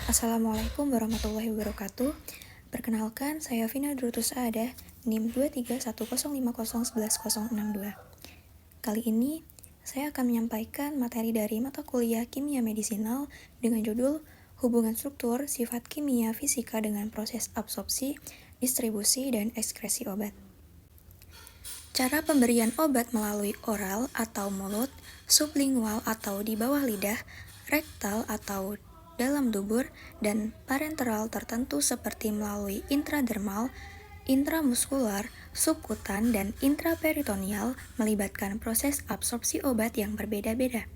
Assalamualaikum warahmatullahi wabarakatuh. Perkenalkan, saya Vina Drutus Aadah, NIM 23105011062. Kali ini, saya akan menyampaikan materi dari mata kuliah Kimia Medisinal dengan judul Hubungan Struktur, Sifat Kimia Fisika dengan Proses Absorpsi, Distribusi, dan Ekskresi Obat. Cara pemberian obat melalui oral atau mulut, sublingual atau di bawah lidah, rektal atau dalam dubur, dan parenteral tertentu seperti melalui intradermal, intramuskular, subkutan, dan intraperitoneal melibatkan proses absorpsi obat yang berbeda-beda.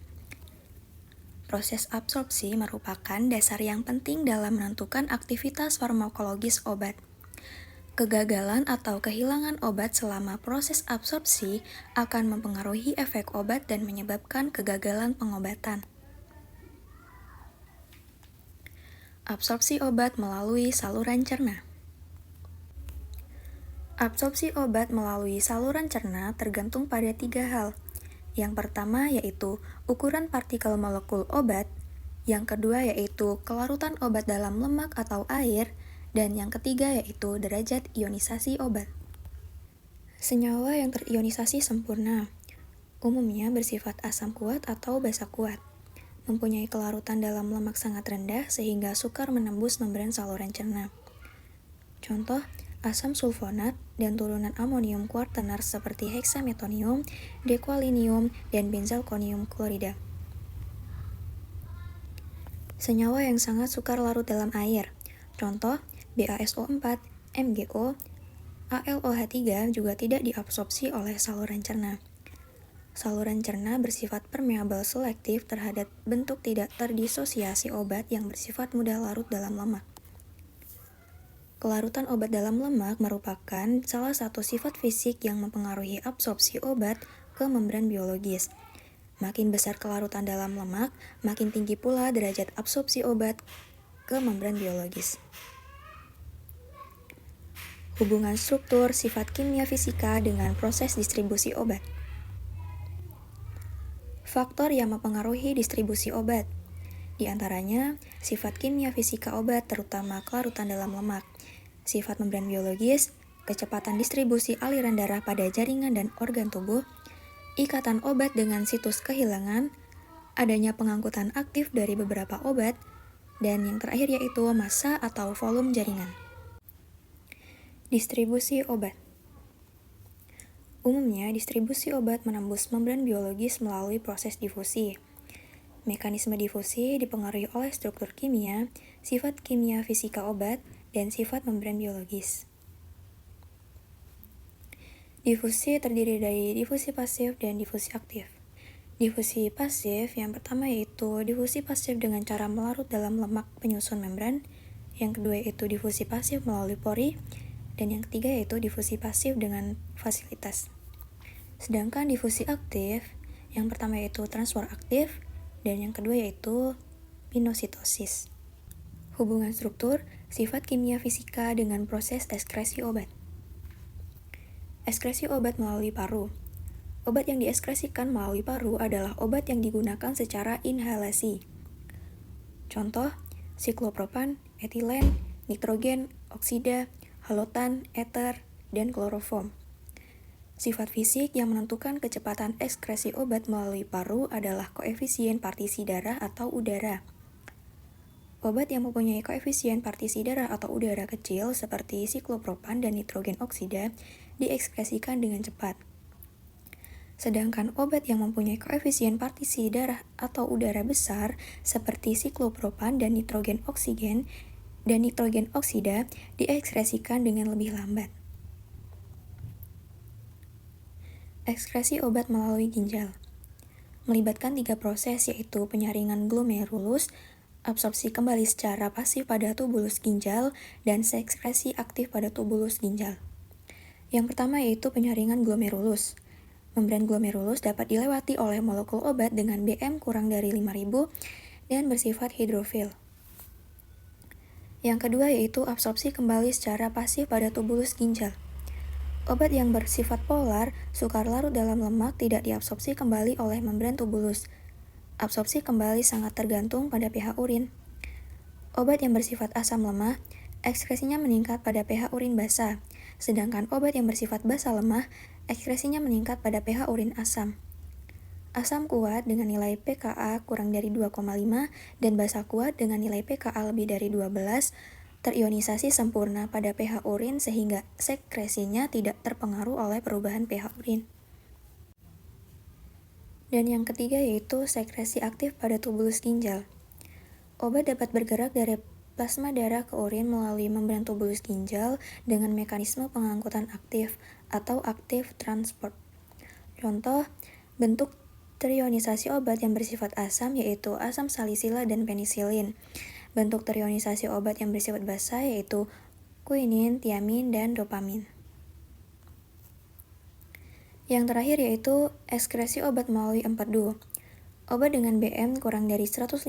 Proses absorpsi merupakan dasar yang penting dalam menentukan aktivitas farmakologis obat. Kegagalan atau kehilangan obat selama proses absorpsi akan mempengaruhi efek obat dan menyebabkan kegagalan pengobatan. Absorpsi obat melalui saluran cerna. Absorpsi obat melalui saluran cerna tergantung pada 3 hal. Yang pertama yaitu ukuran partikel molekul obat, yang kedua yaitu kelarutan obat dalam lemak atau air, dan yang ketiga yaitu derajat ionisasi obat. Senyawa yang terionisasi sempurna umumnya bersifat asam kuat atau basa kuat, mempunyai kelarutan dalam lemak sangat rendah sehingga sukar menembus membran saluran cerna. Contoh, asam sulfonat dan turunan amonium kuartener seperti heksametonium, dequalinium, dan benzalkonium klorida. Senyawa yang sangat sukar larut dalam air. Contoh, BaSO4, MgO, AlOH3 juga tidak diabsorpsi oleh saluran cerna. Saluran cerna bersifat permeabel selektif terhadap bentuk tidak terdisosiasi obat yang bersifat mudah larut dalam lemak. Kelarutan obat dalam lemak merupakan salah satu sifat fisik yang mempengaruhi absorpsi obat ke membran biologis. Makin besar kelarutan dalam lemak, makin tinggi pula derajat absorpsi obat ke membran biologis. Hubungan struktur sifat kimia fisika dengan proses distribusi obat. Faktor yang mempengaruhi distribusi obat, di antaranya sifat kimia fisika obat terutama kelarutan dalam lemak, sifat membran biologis, kecepatan distribusi aliran darah pada jaringan dan organ tubuh, ikatan obat dengan situs kehilangan, adanya pengangkutan aktif dari beberapa obat, dan yang terakhir yaitu massa atau volume jaringan. Distribusi obat. Umumnya, distribusi obat menembus membran biologis melalui proses difusi. Mekanisme difusi dipengaruhi oleh struktur kimia, sifat kimia fisika obat, dan sifat membran biologis. Difusi terdiri dari difusi pasif dan difusi aktif. Difusi pasif yang pertama yaitu difusi pasif dengan cara melarut dalam lemak penyusun membran, yang kedua yaitu difusi pasif melalui pori, dan yang ketiga yaitu difusi pasif dengan fasilitas. Sedangkan difusi aktif, yang pertama yaitu transfer aktif, dan yang kedua yaitu pinositosis. Hubungan struktur, sifat kimia fisika dengan proses ekskresi obat. Ekskresi obat melalui paru. Obat yang dieskresikan melalui paru adalah obat yang digunakan secara inhalasi. Contoh, siklopropan, etilen, nitrogen, oksida, halotan, eter, dan kloroform. Sifat fisik yang menentukan kecepatan ekskresi obat melalui paru adalah koefisien partisi darah atau udara. Obat yang mempunyai koefisien partisi darah atau udara kecil seperti siklopropan dan nitrogen oksida diekskresikan dengan cepat. Sedangkan obat yang mempunyai koefisien partisi darah atau udara besar seperti siklopropan dan nitrogen oksida diekskresikan dengan lebih lambat. Ekskresi obat melalui ginjal melibatkan 3 proses yaitu penyaringan glomerulus, absorpsi kembali secara pasif pada tubulus ginjal, dan sekresi aktif pada tubulus ginjal. Yang pertama yaitu penyaringan glomerulus. Membran glomerulus dapat dilewati oleh molekul obat dengan BM kurang dari 5000 dan bersifat hidrofil. Yang kedua yaitu absorpsi kembali secara pasif pada tubulus ginjal. Obat yang bersifat polar, sukar larut dalam lemak tidak diabsorpsi kembali oleh membran tubulus. Absorpsi kembali sangat tergantung pada pH urin. Obat yang bersifat asam lemah, ekskresinya meningkat pada pH urin basa, sedangkan obat yang bersifat basa lemah, ekskresinya meningkat pada pH urin asam. Asam kuat dengan nilai pKa kurang dari 2,5 dan basa kuat dengan nilai pKa lebih dari 12 terionisasi sempurna pada pH urin sehingga sekresinya tidak terpengaruh oleh perubahan pH urin. Dan yang ketiga yaitu sekresi aktif pada tubulus ginjal. Obat dapat bergerak dari plasma darah ke urin melalui membran tubulus ginjal dengan mekanisme pengangkutan aktif atau active transport. Contoh, bentuk terionisasi obat yang bersifat asam yaitu asam salisila dan penisilin. Bentuk terionisasi obat yang bersifat basa yaitu kuinin, tiamin, dan dopamin. Yang terakhir yaitu ekskresi obat melalui empedu. Obat dengan BM kurang dari 150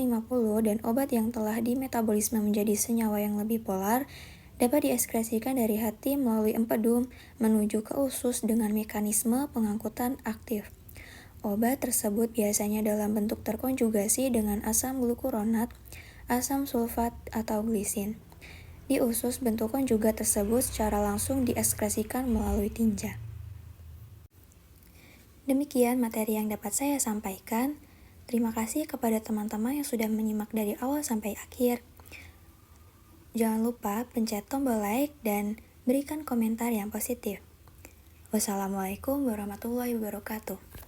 dan obat yang telah dimetabolisme menjadi senyawa yang lebih polar dapat diekskresikan dari hati melalui empedu menuju ke usus dengan mekanisme pengangkutan aktif. Obat tersebut biasanya dalam bentuk terkonjugasi dengan asam glukuronat, asam sulfat, atau glisin. Di usus, bentuk konjugat tersebut secara langsung diekskresikan melalui tinja. Demikian materi yang dapat saya sampaikan. Terima kasih kepada teman-teman yang sudah menyimak dari awal sampai akhir. Jangan lupa pencet tombol like dan berikan komentar yang positif. Wassalamualaikum warahmatullahi wabarakatuh.